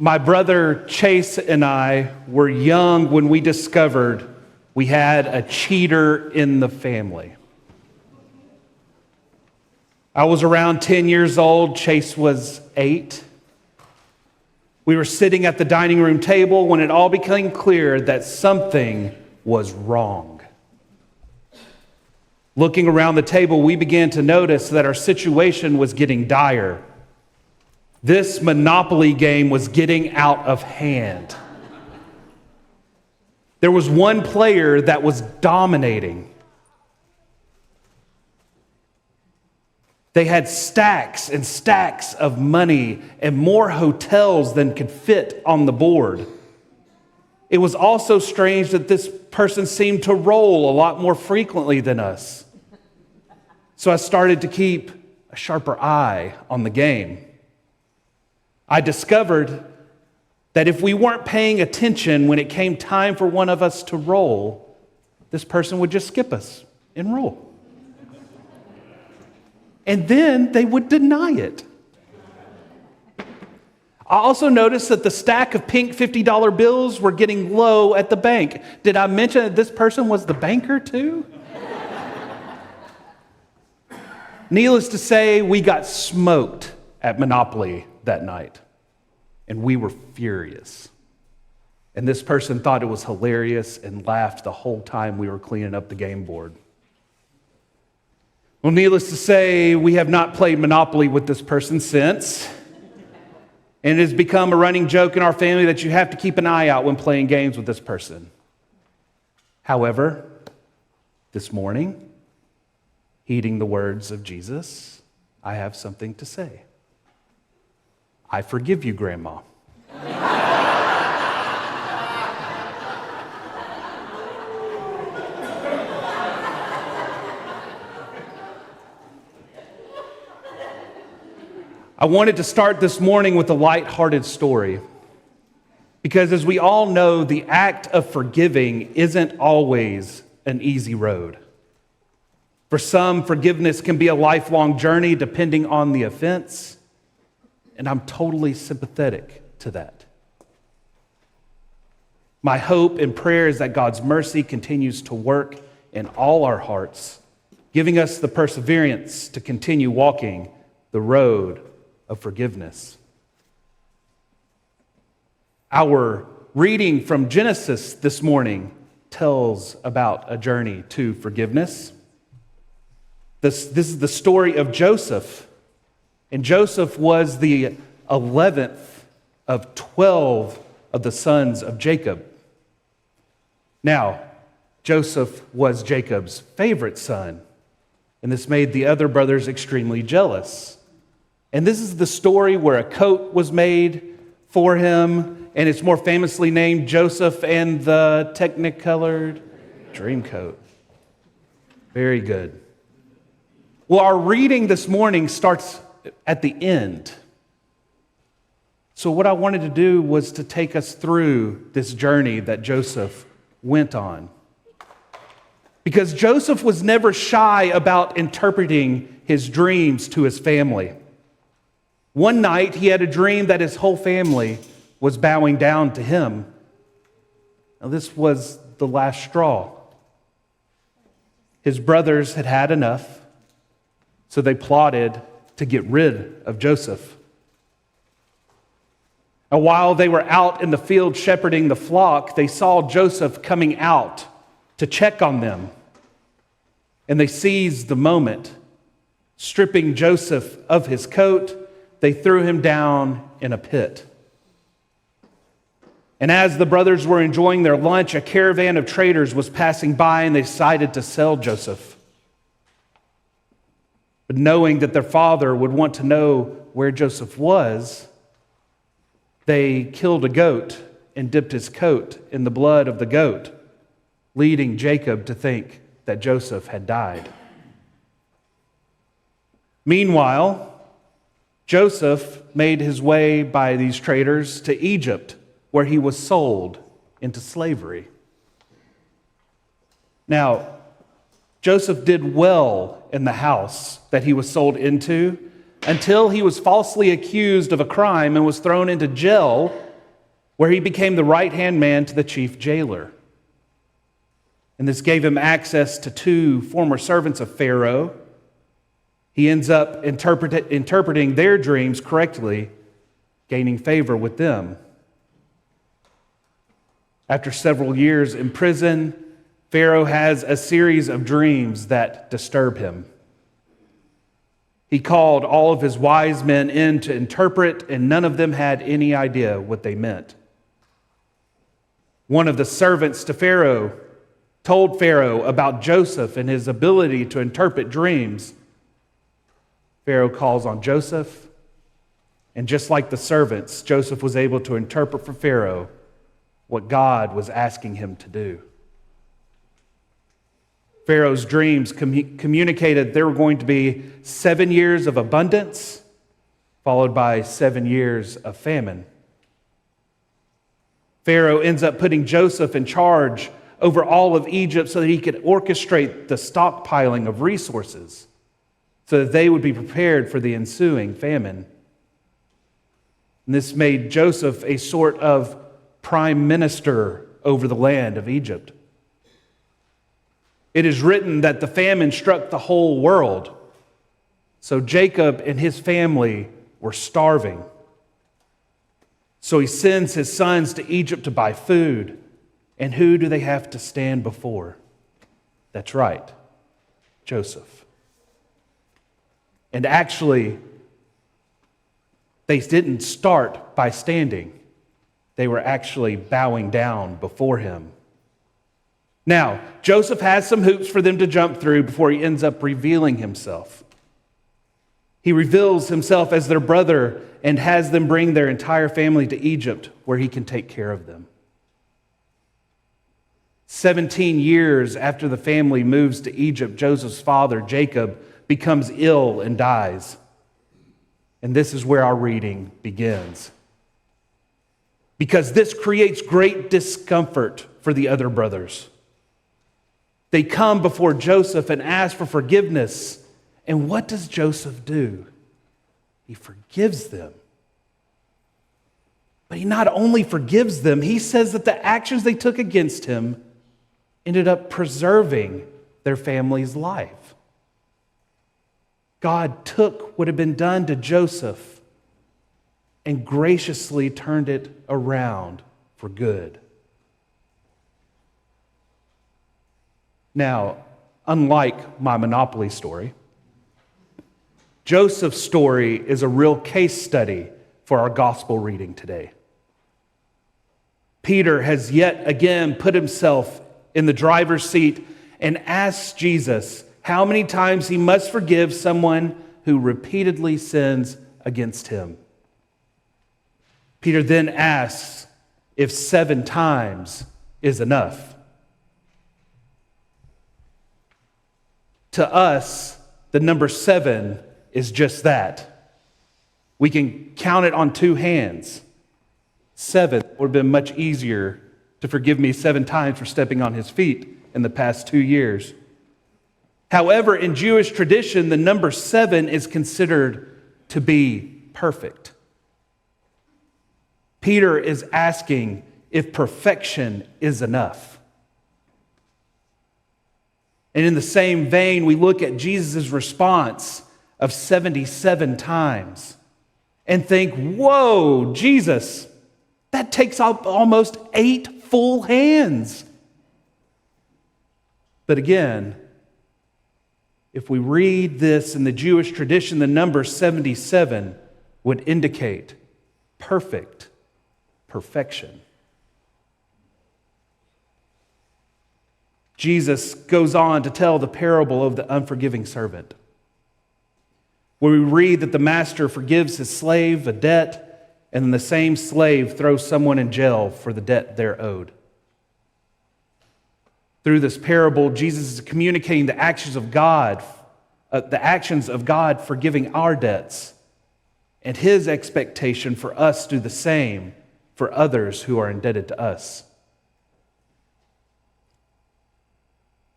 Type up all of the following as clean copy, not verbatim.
My brother Chase and I were young when we discovered we had a cheater in the family. I was around 10 years old. Chase was 8. We were sitting at the dining room table when it all became clear that something was wrong. Looking around the table, we began to notice that our situation was getting dire. This Monopoly game was getting out of hand. There was one player that was dominating. They had stacks and stacks of money and more hotels than could fit on the board. It was also strange that this person seemed to roll a lot more frequently than us. So I started to keep a sharper eye on the game. I discovered that if we weren't paying attention when it came time for one of us to roll, this person would just skip us and roll. And then they would deny it. I also noticed that the stack of pink $50 bills were getting low at the bank. Did I mention that this person was the banker too? Needless to say, we got smoked at Monopoly that night, and we were furious. And this person thought it was hilarious and laughed the whole time we were cleaning up the game board. Well, needless to say, we have not played Monopoly with this person since. And it has become a running joke in our family that you have to keep an eye out when playing games with this person. However, this morning, heeding the words of Jesus, I have something to say. I forgive you, Grandma. I wanted to start this morning with a lighthearted story because, as we all know, the act of forgiving isn't always an easy road. For some, forgiveness can be a lifelong journey depending on the offense, and I'm totally sympathetic to that. My hope and prayer is that God's mercy continues to work in all our hearts, giving us the perseverance to continue walking the road of forgiveness. Our reading from Genesis this morning tells about a journey to forgiveness. This is the story of Joseph. And Joseph was the 11th of 12 of the sons of Jacob. Now, Joseph was Jacob's favorite son, and this made the other brothers extremely jealous. And this is the story where a coat was made for him, and it's more famously named Joseph and the Technicolored Dreamcoat. Very good. Well, our reading this morning starts at the end. So what I wanted to do was to take us through this journey that Joseph went on. Because Joseph was never shy about interpreting his dreams to his family. One night, he had a dream that his whole family was bowing down to him. Now, this was the last straw. His brothers had had enough, so they plotted to get rid of Joseph. And while they were out in the field shepherding the flock, they saw Joseph coming out to check on them. And they seized the moment. Stripping Joseph of his coat, they threw him down in a pit. And as the brothers were enjoying their lunch, a caravan of traders was passing by, and they decided to sell Joseph. But knowing that their father would want to know where Joseph was, they killed a goat and dipped his coat in the blood of the goat, leading Jacob to think that Joseph had died. Meanwhile, Joseph made his way by these traders to Egypt, where he was sold into slavery. Now, Joseph did well in the house that he was sold into until he was falsely accused of a crime and was thrown into jail where he became the right-hand man to the chief jailer. And this gave him access to two former servants of Pharaoh. He ends up interpreting their dreams correctly, gaining favor with them. After several years in prison, Pharaoh has a series of dreams that disturb him. He called all of his wise men in to interpret, and none of them had any idea what they meant. One of the servants to Pharaoh told Pharaoh about Joseph and his ability to interpret dreams. Pharaoh calls on Joseph, and just like the servants, Joseph was able to interpret for Pharaoh what God was asking him to do. Pharaoh's dreams communicated there were going to be 7 years of abundance, followed by 7 years of famine. Pharaoh ends up putting Joseph in charge over all of Egypt so that he could orchestrate the stockpiling of resources so that they would be prepared for the ensuing famine. And this made Joseph a sort of prime minister over the land of Egypt. It is written that the famine struck the whole world, so Jacob and his family were starving. So he sends his sons to Egypt to buy food. And who do they have to stand before? That's right, Joseph. And actually, they didn't start by standing. They were actually bowing down before him. Now, Joseph has some hoops for them to jump through before he ends up revealing himself. He reveals himself as their brother and has them bring their entire family to Egypt where he can take care of them. 17 years after the family moves to Egypt, Joseph's father, Jacob, becomes ill and dies. And this is where our reading begins. Because this creates great discomfort for the other brothers. They come before Joseph and ask for forgiveness. And what does Joseph do? He forgives them. But he not only forgives them, he says that the actions they took against him ended up preserving their family's life. God took what had been done to Joseph and graciously turned it around for good. Now, unlike my Monopoly story, Joseph's story is a real case study for our gospel reading today. Peter has yet again put himself in the driver's seat and asks Jesus how many times he must forgive someone who repeatedly sins against him. Peter then asks if 7 times is enough. To us, the number 7 is just that. We can count it on 2 hands. 7 would have been much easier to forgive me 7 times for stepping on his feet in the past 2 years. However, in Jewish tradition, the number 7 is considered to be perfect. Peter is asking if perfection is enough. And in the same vein, we look at Jesus' response of 77 times and think, whoa, Jesus, that takes up almost 8 full hands. But again, if we read this in the Jewish tradition, the number 77 would indicate perfection. Jesus goes on to tell the parable of the unforgiving servant, where we read that the master forgives his slave a debt, and then the same slave throws someone in jail for the debt they're owed. Through this parable, Jesus is communicating the actions of God forgiving our debts, and his expectation for us to do the same for others who are indebted to us.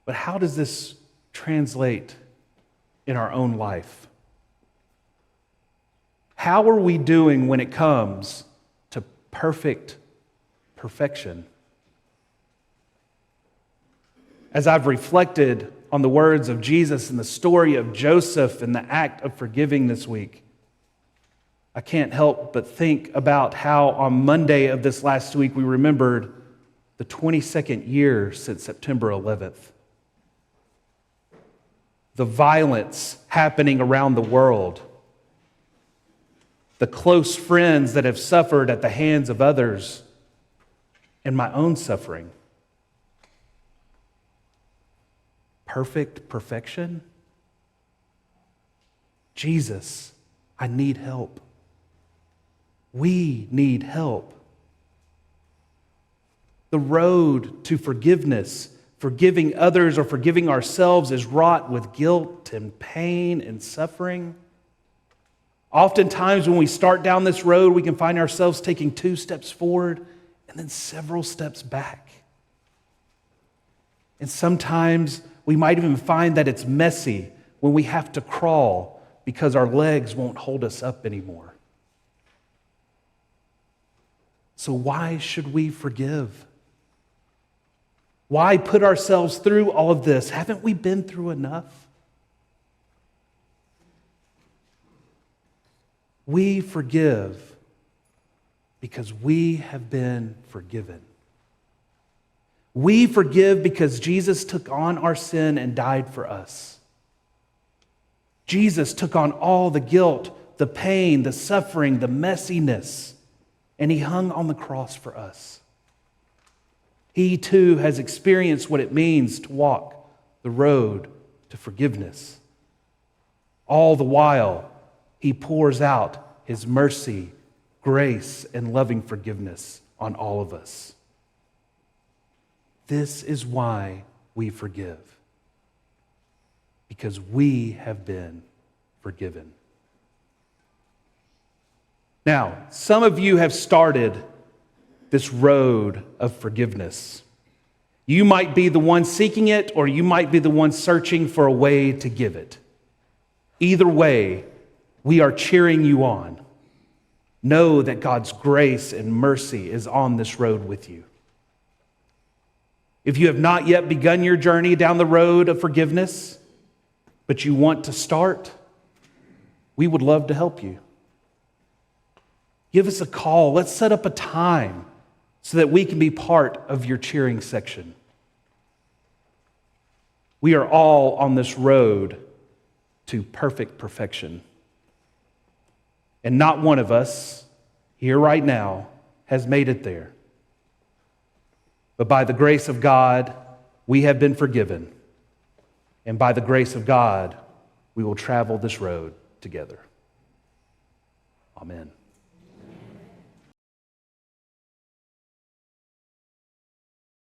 But how does this translate in our own life? How are we doing when it comes to perfect perfection. As I've reflected on the words of Jesus and the story of Joseph and the act of forgiving this week, I can't help but think about how on Monday of this last week we remembered the 22nd year since September 11th. The violence happening around the world, the close friends that have suffered at the hands of others, and my own suffering. Perfect perfection? Jesus, I need help. We need help. The road to forgiveness, forgiving others or forgiving ourselves, is wrought with guilt and pain and suffering. Oftentimes when we start down this road, we can find ourselves taking 2 steps forward and then several steps back. And sometimes we might even find that it's messy when we have to crawl because our legs won't hold us up anymore. So why should we forgive? Why put ourselves through all of this? Haven't we been through enough? We forgive because we have been forgiven. We forgive because Jesus took on our sin and died for us. Jesus took on all the guilt, the pain, the suffering, the messiness, and he hung on the cross for us. He too has experienced what it means to walk the road to forgiveness. All the while, he pours out his mercy, grace, and loving forgiveness on all of us. This is why we forgive, because we have been forgiven. Now, some of you have started this road of forgiveness. You might be the one seeking it, or you might be the one searching for a way to give it. Either way, we are cheering you on. Know that God's grace and mercy is on this road with you. If you have not yet begun your journey down the road of forgiveness, but you want to start, we would love to help you. Give us a call. Let's set up a time so that we can be part of your cheering section. We are all on this road to perfect perfection. And not one of us here right now has made it there. But by the grace of God, we have been forgiven. And by the grace of God, we will travel this road together. Amen.